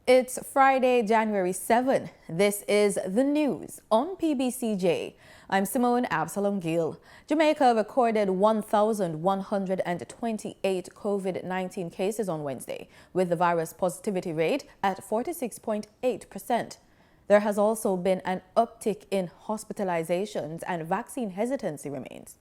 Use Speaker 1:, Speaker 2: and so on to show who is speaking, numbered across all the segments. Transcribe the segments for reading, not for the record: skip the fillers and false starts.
Speaker 1: It's Friday, January 7. This is the news on PBCJ. I'm Simone Absalom Gill. Jamaica recorded 1,128 COVID-19 cases on Wednesday, with the virus positivity rate at 46.8%. There has also been an uptick in hospitalizations and vaccine hesitancy remains.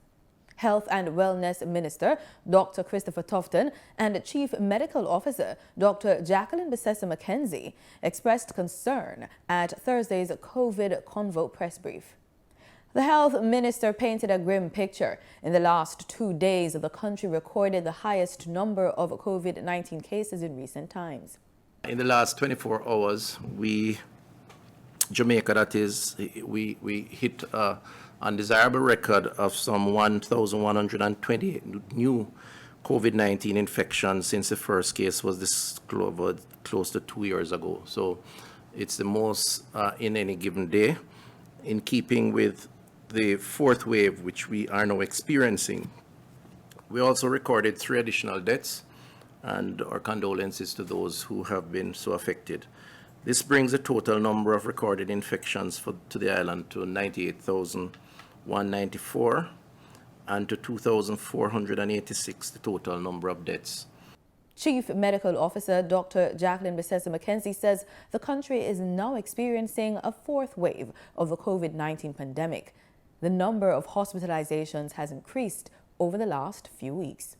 Speaker 1: Health and Wellness Minister Dr. Christopher Tufton and Chief Medical Officer Dr. Jacqueline Pbcj expressed concern at Thursday's COVID Convo press brief. The health minister painted a grim picture. In the last 2 days, the country recorded the highest number of COVID-19 cases in recent times.
Speaker 2: In the last 24 hours, Jamaica, that is, we hit an undesirable record of some 1,128 new COVID-19 infections since the first case was discovered close to 2 years ago. So it's the most in any given day. In keeping with the fourth wave, which we are now experiencing, we also recorded 3 additional deaths, and our condolences to those who have been so affected. This brings the total number of recorded infections to the island to 98,194 and to 2,486 the total number of deaths.
Speaker 1: Chief Medical Officer Dr. Jacqueline Pbcj says the country is now experiencing a fourth wave of the COVID-19 pandemic. The number of hospitalizations has increased over the last few weeks.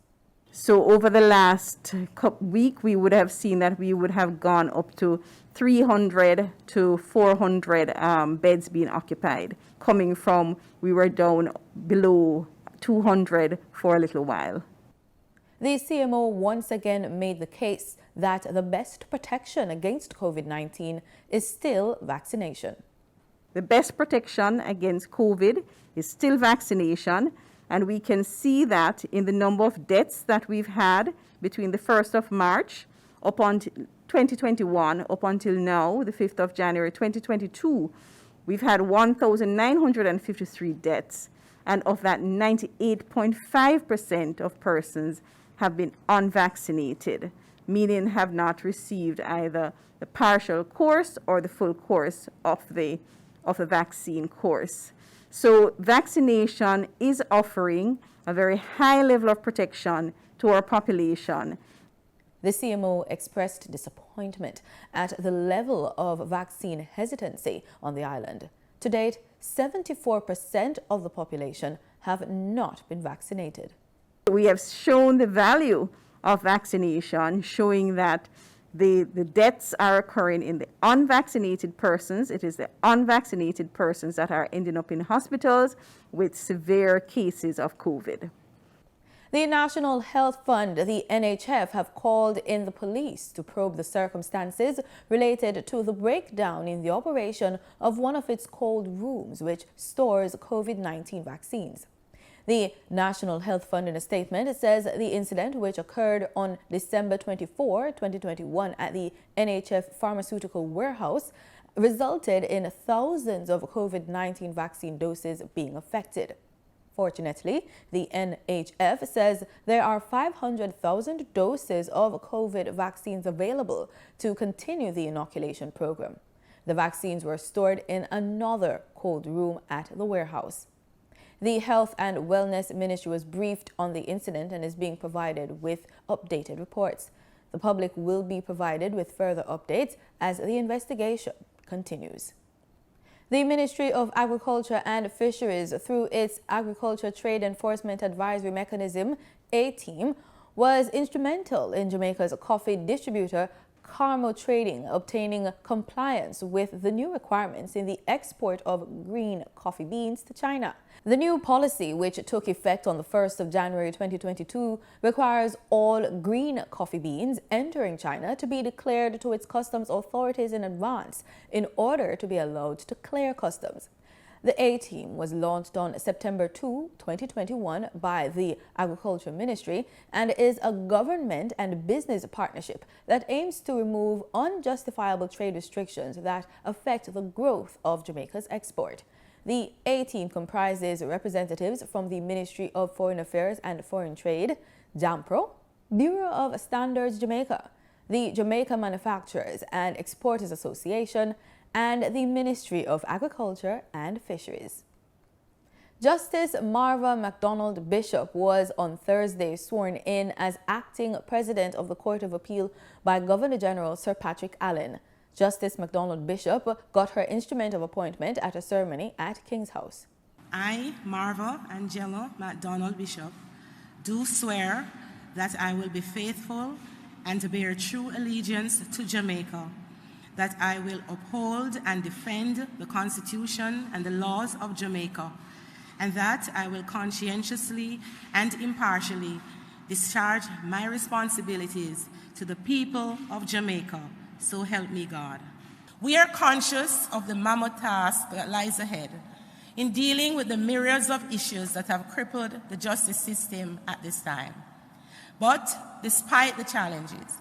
Speaker 3: So over the last week, we would have seen that we would have gone up to 300 to 400 beds being occupied, coming from we were down below 200 for a little while.
Speaker 1: The CMO once again made the case that the best protection against COVID-19 is still vaccination.
Speaker 3: The best protection against COVID is still vaccination. And we can see that in the number of deaths that we've had between the 1st of March up until 2021, up until now, the 5th of January 2022, we've had 1,953 deaths. And of that, 98.5% of persons have been unvaccinated, meaning have not received either the partial course or the full course of the vaccine course. So vaccination is offering a very high level of protection to our population.
Speaker 1: The CMO expressed disappointment at the level of vaccine hesitancy on the island. To date, 74% of the population have not been vaccinated.
Speaker 3: We have shown the value of vaccination, showing that the deaths are occurring in the unvaccinated persons. It is the unvaccinated persons that are ending up in hospitals with severe cases of COVID.
Speaker 1: The National Health Fund, the NHF, have called in the police to probe the circumstances related to the breakdown in the operation of one of its cold rooms, which stores COVID-19 vaccines. The National Health Fund, in a statement, says the incident, which occurred on December 24, 2021 at the NHF Pharmaceutical Warehouse, resulted in thousands of COVID-19 vaccine doses being affected. Fortunately, the NHF says there are 500,000 doses of COVID vaccines available to continue the inoculation program. The vaccines were stored in another cold room at the warehouse. The Health and Wellness Ministry was briefed on the incident and is being provided with updated reports. The public will be provided with further updates as the investigation continues. The Ministry of Agriculture and Fisheries, through its Agriculture Trade Enforcement Advisory Mechanism, Ateam, was instrumental in Jamaica's coffee distributor Trading obtaining compliance with the new requirements in the export of green coffee beans to China. The new policy, which took effect on the 1st of January 2022, requires all green coffee beans entering China to be declared to its customs authorities in advance in order to be allowed to clear customs. The Ateam was launched on September 2, 2021 by the Agriculture Ministry and is a government and business partnership that aims to remove unjustifiable trade restrictions that affect the growth of Jamaica's export. The Ateam comprises representatives from the Ministry of Foreign Affairs and Foreign Trade, JAMPRO, Bureau of Standards Jamaica, the Jamaica Manufacturers and Exporters Association, and the Ministry of Agriculture and Fisheries. Justice Marva MacDonald Bishop was on Thursday sworn in as acting president of the Court of Appeal by Governor General Sir Patrick Allen. Justice MacDonald Bishop got her instrument of appointment at a ceremony at King's House.
Speaker 4: I, Marva Angela MacDonald Bishop, do swear that I will be faithful and to bear true allegiance to Jamaica, that I will uphold and defend the Constitution and the laws of Jamaica, and that I will conscientiously and impartially discharge my responsibilities to the people of Jamaica, so help me God. We are conscious of the mammoth task that lies ahead in dealing with the myriads of issues that have crippled the justice system at this time. But despite the challenges,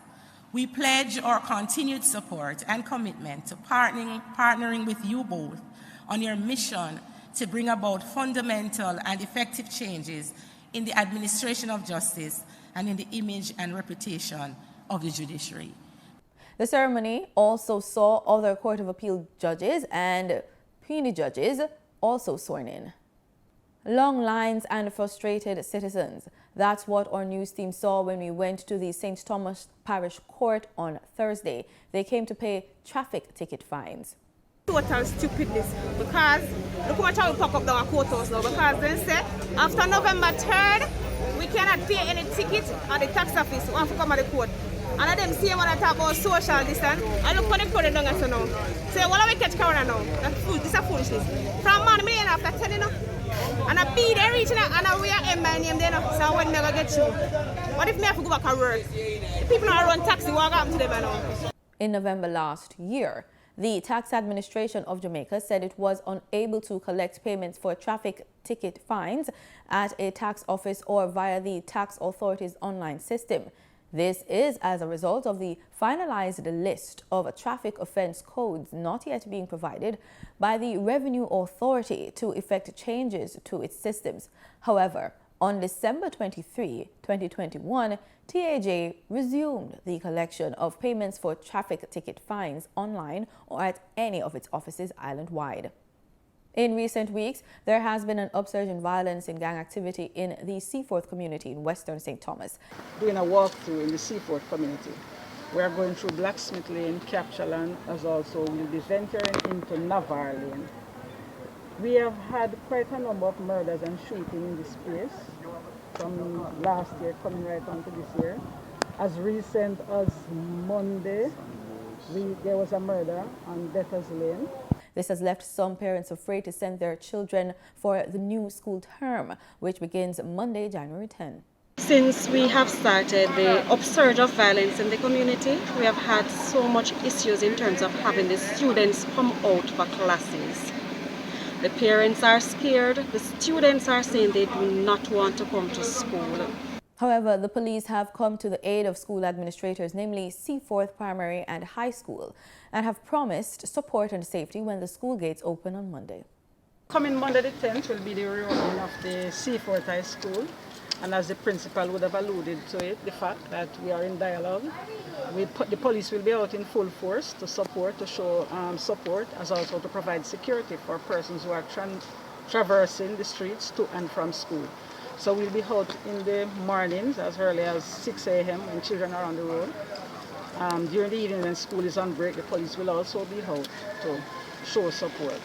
Speaker 4: we pledge our continued support and commitment to partnering with you both on your mission to bring about fundamental and effective changes in the administration of justice and in the image and reputation of the judiciary.
Speaker 1: The ceremony also saw other Court of Appeal judges and puisine judges also sworn in. Long lines and frustrated citizens. That's what our news team saw when we went to the St. Thomas Parish Court on Thursday. They came to pay traffic ticket fines.
Speaker 5: Total stupidness, because look how much I will pack up our courthouse now, because they say after November 3rd we cannot pay any ticket at the tax office. We have to come at the court. And them see when I talk about social distance, I look for the court down so now. Say, what are we catch corona now? That's fool, this is foolishness. From man, me after 10, you know. And I be there reaching out, and we are in my name there, so I will never get you. What if me have to go back and work? The people now run taxi, what happened to them now?
Speaker 1: In November last year, the Tax Administration of Jamaica said it was unable to collect payments for traffic ticket fines at a tax office or via the tax authority's online system. This is as a result of the finalized list of traffic offence codes not yet being provided by the Revenue Authority to effect changes to its systems. However, on December 23, 2021, TAJ resumed the collection of payments for traffic ticket fines online or at any of its offices island-wide. In recent weeks, there has been an upsurge in violence and gang activity in the Seaforth community in Western St. Thomas.
Speaker 6: Doing a walkthrough in the Seaforth community. We are going through Blacksmith Lane, Captureland, as also we'll be venturing into Navarre Lane. We have had quite a number of murders and shooting in this place from last year coming right on to this year. As recent as Monday, there was a murder on Debtors Lane.
Speaker 1: This has left some parents afraid to send their children for the new school term, which begins Monday, January 10.
Speaker 7: Since we have started the upsurge of violence in the community, we have had so much issues in terms of having the students come out for classes. The parents are scared, the students are saying they do not want to come to school.
Speaker 1: However, the police have come to the aid of school administrators, namely Seaforth Primary and High School, and have promised support and safety when the school gates open on Monday.
Speaker 6: Coming Monday the 10th will be the reopening of the Seaforth High School, and as the principal would have alluded to it, the fact that we are in dialogue. The police will be out in full force to support, to show support, as also to provide security for persons who are traversing the streets to and from school. So we'll be out in the mornings as early as 6 a.m. when children are on the road. During the evening when school is on break, the police will also be out to show support.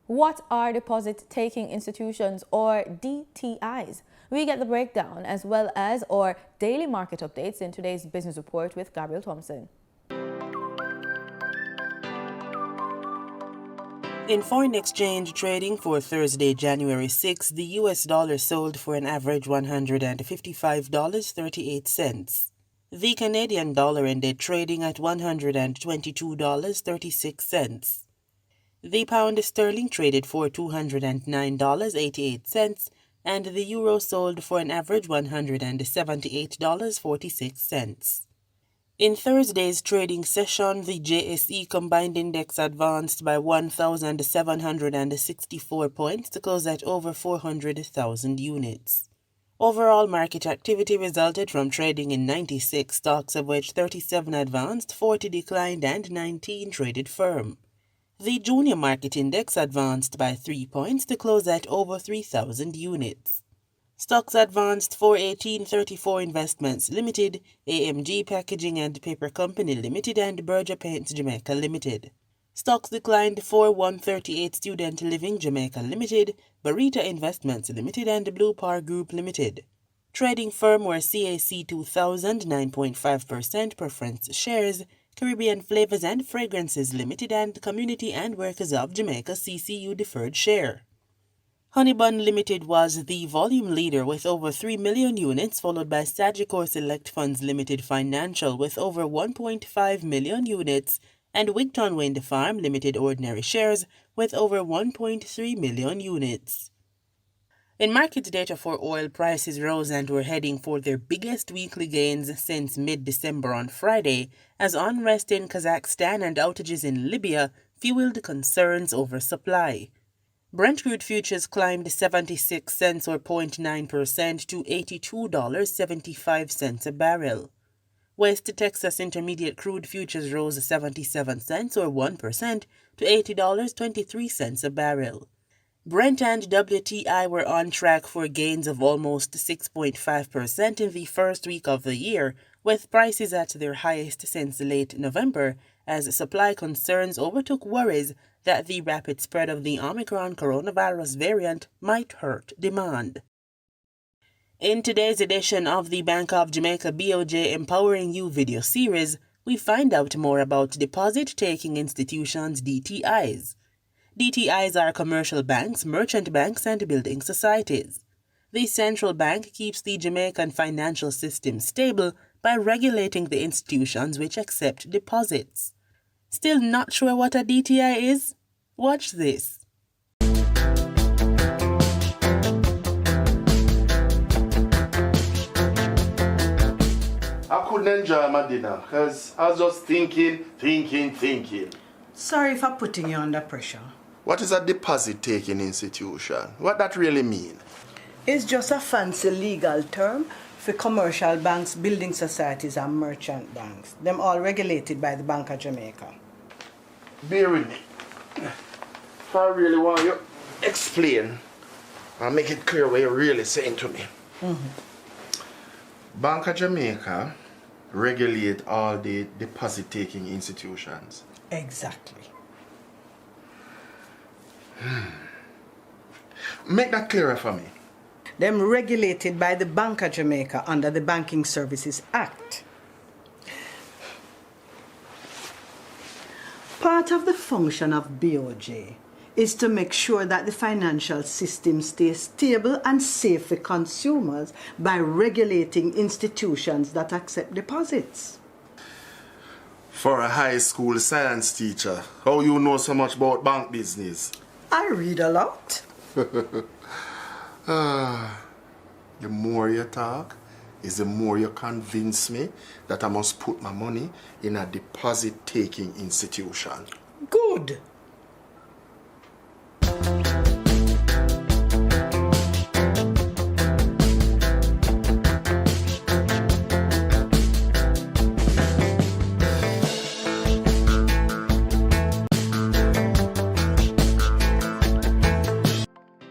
Speaker 1: What are deposit-taking institutions, or DTIs? We get the breakdown as well as our daily market updates in today's business report with Gabriel Thompson.
Speaker 8: In foreign exchange trading for Thursday, January 6, the US dollar sold for an average $155.38. The Canadian dollar ended trading at $122.36. The pound sterling traded for $209.88, and the euro sold for an average $178.46. In Thursday's trading session, the JSE Combined Index advanced by 1,764 points to close at over 400,000 units. Overall market activity resulted from trading in 96 stocks, of which 37 advanced, 40 declined, and 19 traded firm. The junior market index advanced by 3 points to close at over 3,000 units. Stocks advanced for 1834 Investments Limited, AMG Packaging and Paper Company Limited, and Berger Paints Jamaica Limited. Stocks declined for 138 Student Living Jamaica Limited, Barita Investments Limited, and Blue Par Group Limited. Trading firm were CAC 2000 9.5% preference shares, Caribbean Flavors and Fragrances Limited, and Community and Workers of Jamaica CCU deferred share. Honeybun Limited was the volume leader with over 3 million units, followed by Sagicor Select Funds Limited Financial with over 1.5 million units, and Wigton Wind Farm Limited ordinary shares with over 1.3 million units. In market data for oil, prices rose and were heading for their biggest weekly gains since mid-December on Friday, as unrest in Kazakhstan and outages in Libya fueled concerns over supply. Brent crude futures climbed 76 cents or 0.9% to $82.75 a barrel. West Texas Intermediate crude futures rose 77 cents or 1% to $80.23 a barrel. Brent and WTI were on track for gains of almost 6.5% in the first week of the year, with prices at their highest since late November, as supply concerns overtook worries that the rapid spread of the Omicron coronavirus variant might hurt demand. In today's edition of the Bank of Jamaica BOJ Empowering You video series, we find out more about deposit-taking institutions DTIs. DTIs are commercial banks, merchant banks, and building societies. The central bank keeps the Jamaican financial system stable by regulating the institutions which accept deposits. Still not sure what a DTI is? Watch this.
Speaker 9: I couldn't enjoy my dinner because I was just thinking.
Speaker 10: Sorry for putting you under pressure.
Speaker 9: What is a deposit-taking institution? What that really mean?
Speaker 10: It's just a fancy legal term for commercial banks, building societies, and merchant banks. Them all regulated by the Bank of Jamaica.
Speaker 9: Bear with me. If I really want you to explain and make it clear what you're really saying to me. Bank of Jamaica regulate all the deposit-taking institutions.
Speaker 10: Exactly.
Speaker 9: Make that clearer for me.
Speaker 10: Them regulated by the Bank of Jamaica under the Banking Services Act. Part of the function of BOJ is to make sure that the financial system stays stable and safe for consumers by regulating institutions that accept deposits.
Speaker 9: For a high school science teacher, how you know so much about bank business?
Speaker 10: I read a lot.
Speaker 9: The more you talk, is the more you convince me that I must put my money in a deposit-taking institution.
Speaker 10: Good.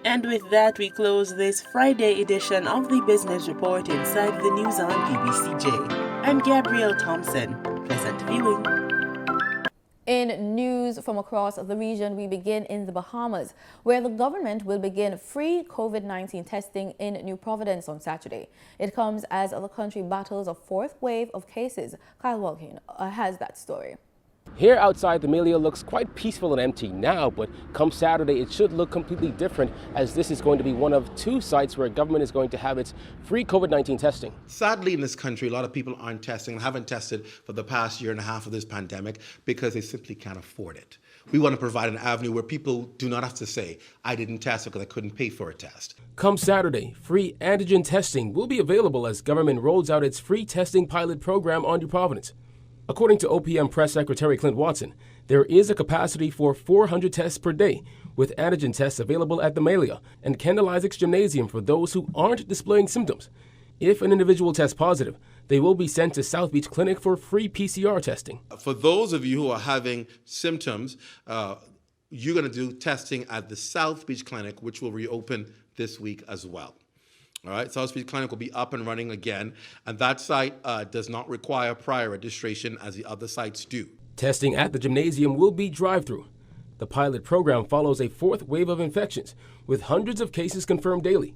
Speaker 8: And with that, we close this Friday edition of the Business Report inside the news on Pbcj. I'm Gabrielle Thompson. Pleasant viewing.
Speaker 1: In news from across the region, we begin in the Bahamas, where the government will begin free COVID-19 testing in New Providence on Saturday. It comes as the country battles a fourth wave of cases. Kyle Walkin has that story.
Speaker 11: Here outside, the milieu looks quite peaceful and empty now, but come Saturday it should look completely different, as this is going to be one of two sites where government is going to have its free COVID-19 testing.
Speaker 12: Sadly, in this country, a lot of people aren't testing and haven't tested for the past year and a half of this pandemic because they simply can't afford it. We want to provide an avenue where people do not have to say, I didn't test because I couldn't pay for a test.
Speaker 11: Come Saturday, free antigen testing will be available as government rolls out its free testing pilot program on New Providence. According to OPM Press Secretary Clint Watson, there is a capacity for 400 tests per day, with antigen tests available at the Melia and Kendall Isaacs Gymnasium for those who aren't displaying symptoms. If an individual tests positive, they will be sent to South Beach Clinic for free PCR testing.
Speaker 12: For those of you who are having symptoms, you're going to do testing at the South Beach Clinic, which will reopen this week as well. All right, South Beach Clinic will be up and running again, and that site does not require prior registration as the other sites do.
Speaker 11: Testing at the gymnasium will be drive-through. The pilot program follows a fourth wave of infections, with hundreds of cases confirmed daily.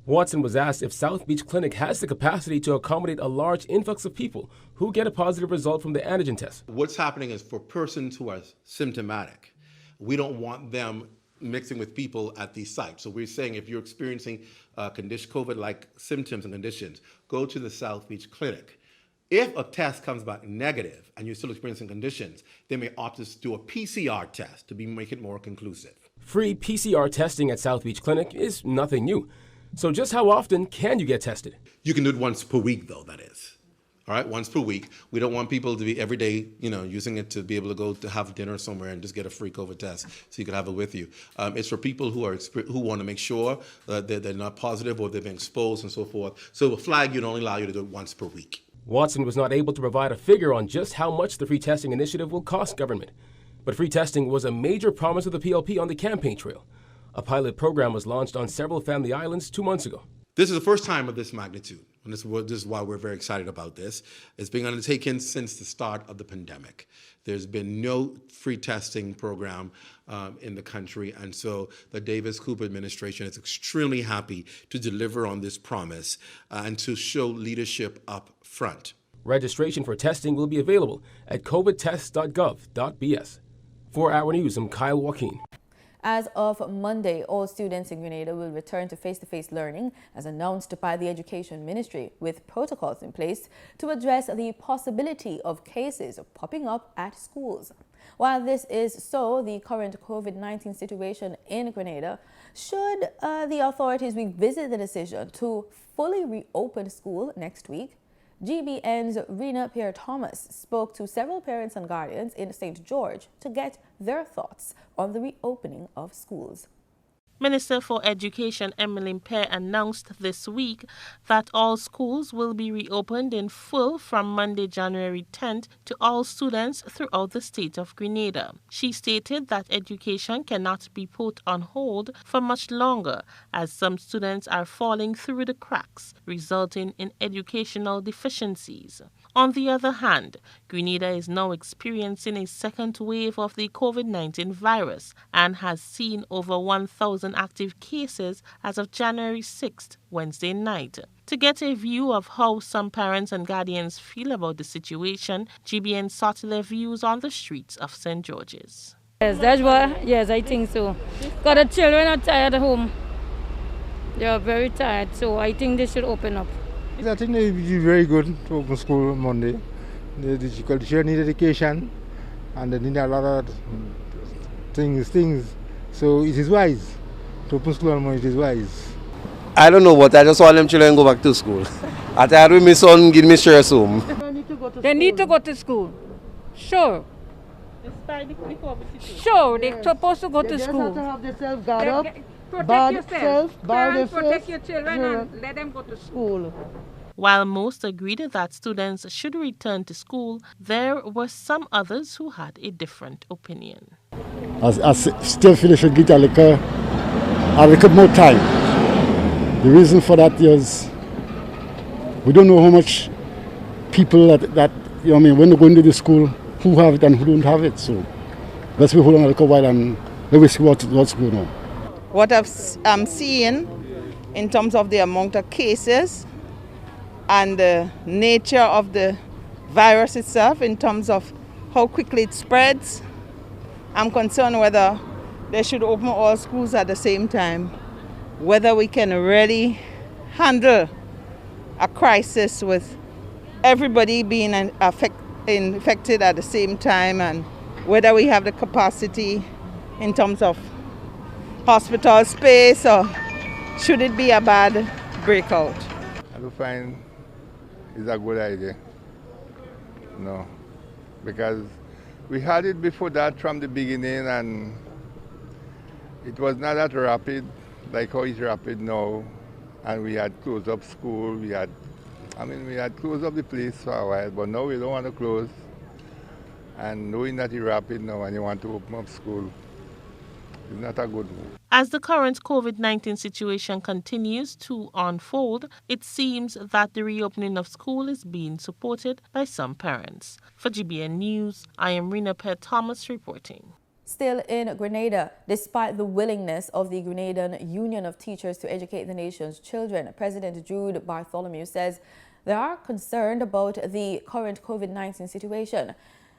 Speaker 11: Watson was asked if South Beach Clinic has the capacity to accommodate a large influx of people who get a positive result from the antigen test.
Speaker 12: What's happening is for persons who are symptomatic, we don't want them mixing with people at these sites. So we're saying if you're experiencing COVID-like symptoms and conditions, go to the South Beach Clinic. If a test comes back negative and you're still experiencing conditions, they may opt to do a PCR test to make it more conclusive.
Speaker 11: Free PCR testing at South Beach Clinic is nothing new. So just how often can you get tested?
Speaker 12: You can do it once per week, though, that is. All right, once per week. We don't want people to be every day, using it to be able to go to have dinner somewhere and just get a free COVID test so you can have it with you. It's for people who want to make sure that they're not positive or they've been exposed and so forth. So a flag would only allow you to do it once per week.
Speaker 11: Watson was not able to provide a figure on just how much the free testing initiative will cost government. But free testing was a major promise of the PLP on the campaign trail. A pilot program was launched on several family islands 2 months ago.
Speaker 12: This is the first time of this magnitude, and this is why we're very excited about this. It's being undertaken since the start of the pandemic. There's been no free testing program in the country, and so the Davis-Cooper administration is extremely happy to deliver on this promise and to show leadership up front.
Speaker 11: Registration for testing will be available at covidtest.gov.bs. For Our News, I'm Kyle Joaquin.
Speaker 1: As of Monday, all students in Grenada will return to face-to-face learning, as announced by the Education Ministry, with protocols in place to address the possibility of cases popping up at schools. While this is so, the current COVID-19 situation in Grenada, should the authorities revisit the decision to fully reopen school next week? GBN's Rena Pierre-Thomas spoke to several parents and guardians in St. George to get their thoughts on the reopening of schools.
Speaker 13: Minister for Education Emmeline Pear announced this week that all schools will be reopened in full from Monday, January 10th to all students throughout the state of Grenada. She stated that education cannot be put on hold for much longer, as some students are falling through the cracks, resulting in educational deficiencies. On the other hand, Grenada is now experiencing a second wave of the COVID-19 virus and has seen over 1,000 active cases as of January 6th, Wednesday night. To get a view of how some parents and guardians feel about the situation, GBN sought their views on the streets of St. George's.
Speaker 14: Yes, I think so. Because the children are tired at home. They are very tired, so I think they should open up.
Speaker 15: I think it would be very good to open school on Monday. The children need education and they need a lot of things. So it is wise to open school on Monday. It is wise.
Speaker 16: I don't know, but I just want them children go back to school. I tired with my son give me shares home.
Speaker 14: They need to go to school. Sure. Sure, they're supposed to go to school.
Speaker 10: They just have to have themselves guard up.
Speaker 14: Protect yourself. Protect your children and let them go to school.
Speaker 13: While most agreed that students should return to school, there were some others who had a different opinion.
Speaker 15: I still feel they should get a little more time. The reason for that is we don't know how much people that when they go into the school, who have it and who don't have it. So let's hold on a little while and let me see what's going on.
Speaker 17: What I'm seeing in terms of the amount of cases and the nature of the virus itself, in terms of how quickly it spreads, I'm concerned whether they should open all schools at the same time, whether we can really handle a crisis with everybody being infected at the same time, and whether we have the capacity in terms of hospital space, or should it be a bad breakout?
Speaker 15: I don't find it's a good idea. No, because we had it before that from the beginning, and
Speaker 18: It was not that rapid, like how it's rapid now. And we had closed up school, we had closed up the place for a while, but now we don't want to close. And knowing that it's rapid now and you want to open up school, it's not a good move.
Speaker 13: As the current COVID-19 situation continues to unfold, it seems that the reopening of school is being supported by some parents. For GBN News, I am Rena Pett Thomas reporting.
Speaker 1: Still in Grenada, despite the willingness of the Grenadan Union of Teachers to educate the nation's children, President Jude Bartholomew says they are concerned about the current COVID-19 situation.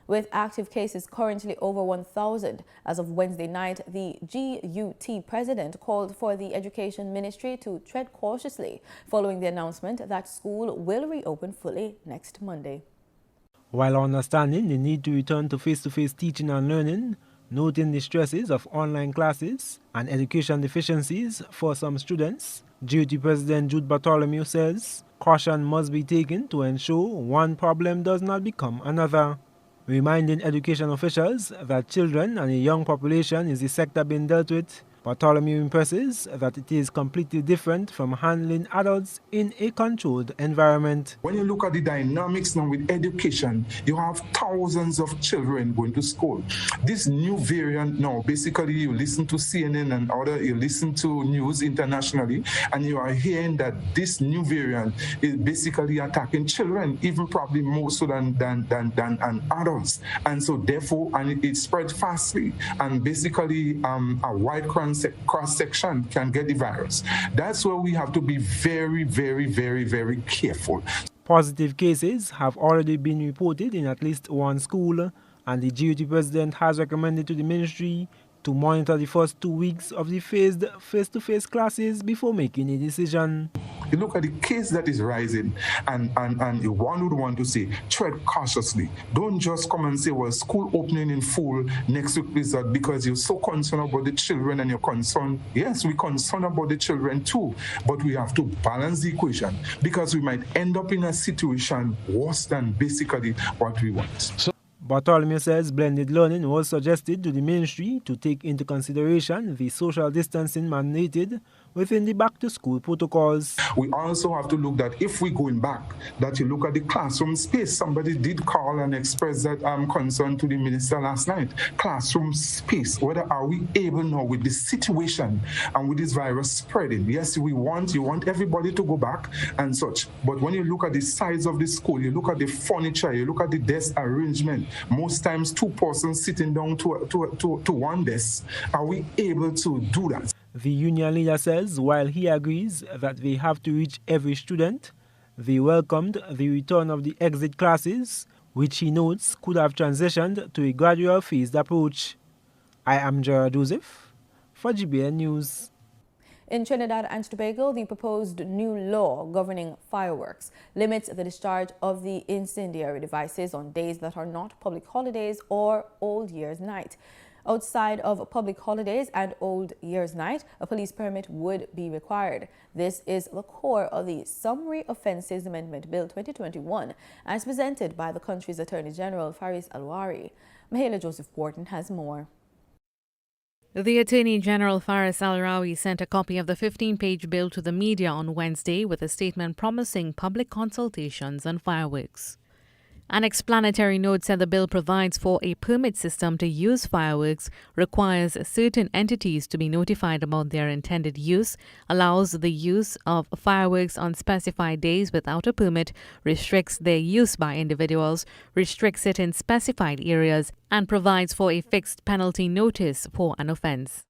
Speaker 1: With active cases currently over 1,000 as of Wednesday night, the GUT president called for the Education Ministry to tread cautiously following the announcement that school will reopen fully next Monday.
Speaker 19: While understanding the need to return to face-to-face teaching and learning, noting the stresses of online classes and education deficiencies for some students, GUT President Jude Bartholomew says caution must be taken to ensure one problem does not become another. Reminding education officials that children and a young population is the sector being dealt with, Bartholomew impresses that it is completely different from handling adults in a controlled environment.
Speaker 20: When you look at the dynamics now with education, you have thousands of children going to school. This new variant now, basically you listen to CNN and other, you listen to news internationally, and you are hearing that this new variant is basically attacking children, even probably more so than adults. And so therefore, and it spread fastly, and basically a wide cross-section can get the virus. That's where we have to be very, very, very, very careful.
Speaker 19: Positive cases have already been reported in at least one school, and the GUT president has recommended to the ministry to monitor the first 2 weeks of the phased face-to-face classes before making a decision.
Speaker 20: You look at the case that is rising, and one would want to say, tread cautiously. Don't just come and say, well, school opening in full next week is that because you're so concerned about the children and you're concerned. Yes, we're concerned about the children too, but we have to balance the equation because we might end up in a situation worse than basically what we want.
Speaker 19: Bartholomew says blended learning was suggested to the ministry to take into consideration the social distancing mandated within the back-to-school protocols.
Speaker 20: We also have to look that if we're going back, that you look at the classroom space. Somebody did call and express that concern to the minister last night. Classroom space, whether are we able now with the situation and with this virus spreading? Yes, you want everybody to go back and such. But when you look at the size of the school, you look at the furniture, you look at the desk arrangement, most times two persons sitting down to one desk. Are we able to do that?
Speaker 19: The union leader says while he agrees that they have to reach every student, they welcomed the return of the exit classes, which he notes could have transitioned to a gradual phased approach. I am Gerard Joseph for GBN News.
Speaker 1: In Trinidad and Tobago, the proposed new law governing fireworks limits the discharge of the incendiary devices on days that are not public holidays or Old Year's Night. Outside of public holidays and Old Year's Night, a police permit would be required. This is the core of the Summary Offences Amendment Bill 2021, as presented by the country's Attorney General, Faris Alwari. Mahela Joseph Wharton has more.
Speaker 21: The Attorney General Faris Al-Rawi sent a copy of the 15-page bill to the media on Wednesday with a statement promising public consultations on fireworks. An explanatory note said the bill provides for a permit system to use fireworks, requires certain entities to be notified about their intended use, allows the use of fireworks on specified days without a permit, restricts their use by individuals, restricts it in specified areas, and provides for a fixed penalty notice for an offence.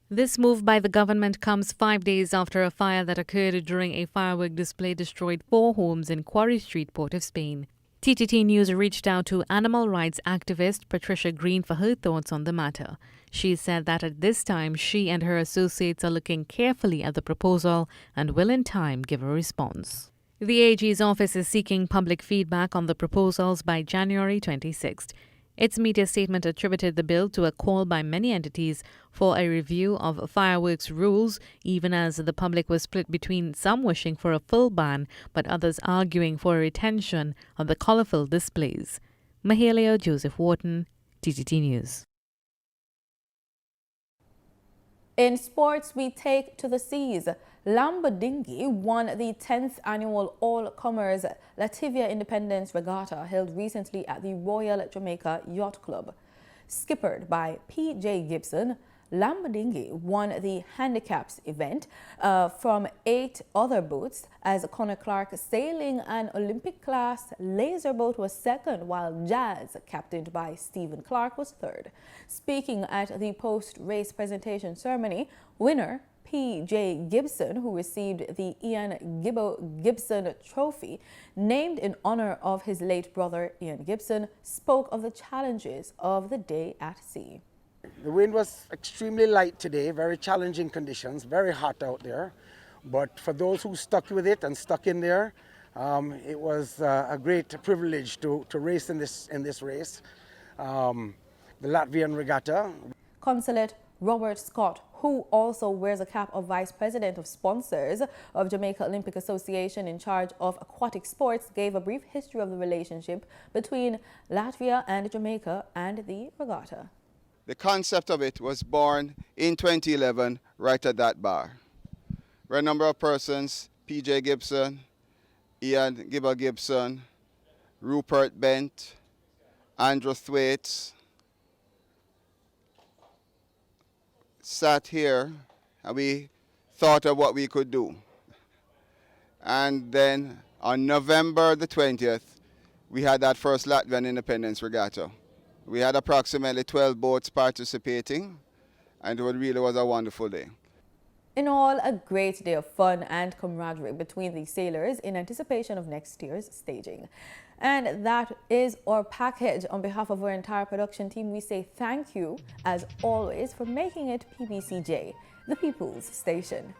Speaker 21: This move by the government comes 5 days after a fire that occurred during a firework display destroyed 4 homes in Quarry Street, Port of Spain. TTT News reached out to animal rights activist Patricia Green for her thoughts on the matter. She said that at this time she and her associates are looking carefully at the proposal and will in time give a response. The AG's office is seeking public feedback on the proposals by January 26th. Its media statement attributed the bill to a call by many entities for a review of fireworks rules, even as the public was split between some wishing for a full ban but others arguing for a retention of the colourful displays. Mahalia Joseph Wharton, TTT News.
Speaker 1: In sports, we take to the seas. Lambodingy won the 10th annual all-comers Latvia Independence Regatta held recently at the Royal Jamaica Yacht Club. Skippered by P.J. Gibson, Lambodingy won the handicaps event from 8 other boats as Connor Clark sailing an Olympic-class laser boat was second, while Jazz, captained by Stephen Clark, was third. Speaking at the post-race presentation ceremony, winner P.J. Gibson, who received the Ian Gibbo Gibson Trophy, named in honor of his late brother Ian Gibson, spoke of the challenges of the day at sea.
Speaker 2: The wind was extremely light today, very challenging conditions, very hot out there. But for those who stuck with it and stuck in there, it was a great privilege to race in this race, the Latvian Regatta.
Speaker 1: Consulate Robert Scott, who also wears a cap of Vice President of Sponsors of Jamaica Olympic Association in charge of aquatic sports, gave a brief history of the relationship between Latvia and Jamaica and the regatta.
Speaker 22: The concept of it was born in 2011 right at that bar, where a number of persons, P.J. Gibson, Ian Gibbo Gibson, Rupert Bent, Andrew Thwaites, sat here and we thought of what we could do. And then on November the 20th, we had that first Latvian Independence Regatta. We had approximately 12 boats participating, and it really was a wonderful day.
Speaker 1: In all, a great day of fun and camaraderie between the sailors in anticipation of next year's staging. And that is our package. On behalf of our entire production team, we say thank you, as always, for making it PBCJ, the People's Station.